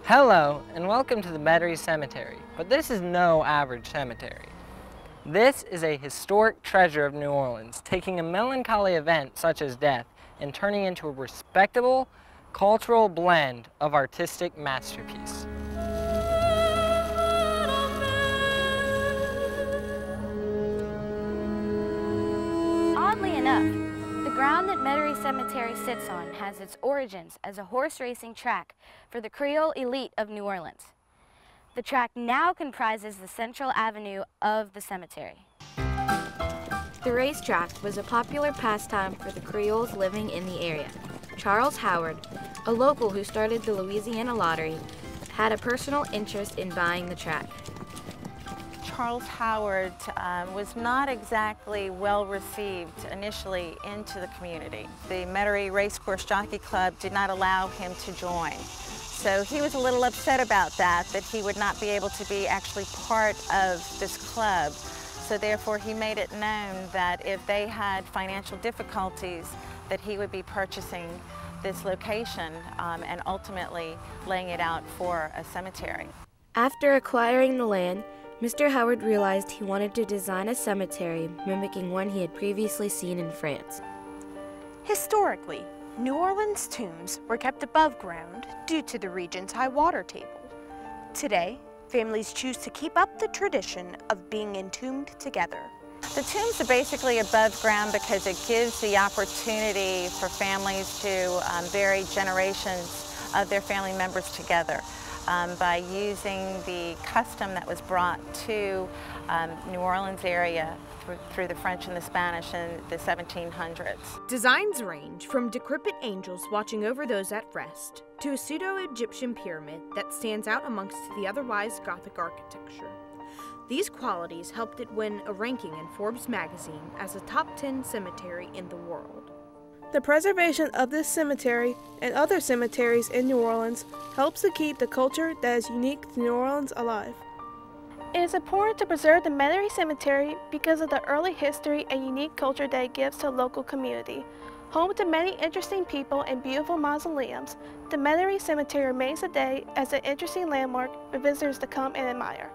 Hello, and welcome to the Metairie Cemetery, but this is no average cemetery. This is a historic treasure of New Orleans, taking a melancholy event such as death and turning into a respectable, cultural blend of artistic masterpiece. Oddly enough, the ground that Metairie Cemetery sits on has its origins as a horse racing track for the Creole elite of New Orleans. The track now comprises the central avenue of the cemetery. The racetrack was a popular pastime for the Creoles living in the area. Charles Howard, a local who started the Louisiana Lottery, had a personal interest in buying the track. Charles Howard was not exactly well received initially into the community. The Metairie Racecourse Jockey Club did not allow him to join. So he was a little upset about that he would not be able to be actually part of this club. So therefore he made it known that if they had financial difficulties, that he would be purchasing this location and ultimately laying it out for a cemetery. After acquiring the land, Mr. Howard realized he wanted to design a cemetery mimicking one he had previously seen in France. Historically, New Orleans tombs were kept above ground due to the region's high water table. Today, families choose to keep up the tradition of being entombed together. The tombs are basically above ground because it gives the opportunity for families to bury generations of their family members together. By using the custom that was brought to New Orleans area through the French and the Spanish in the 1700s. Designs range from decrepit angels watching over those at rest to a pseudo-Egyptian pyramid that stands out amongst the otherwise Gothic architecture. These qualities helped it win a ranking in Forbes magazine as a top 10 cemetery in the world. The preservation of this cemetery and other cemeteries in New Orleans helps to keep the culture that is unique to New Orleans alive. It is important to preserve the Metairie Cemetery because of the early history and unique culture that it gives to the local community. Home to many interesting people and beautiful mausoleums, the Metairie Cemetery remains today as an interesting landmark for visitors to come and admire.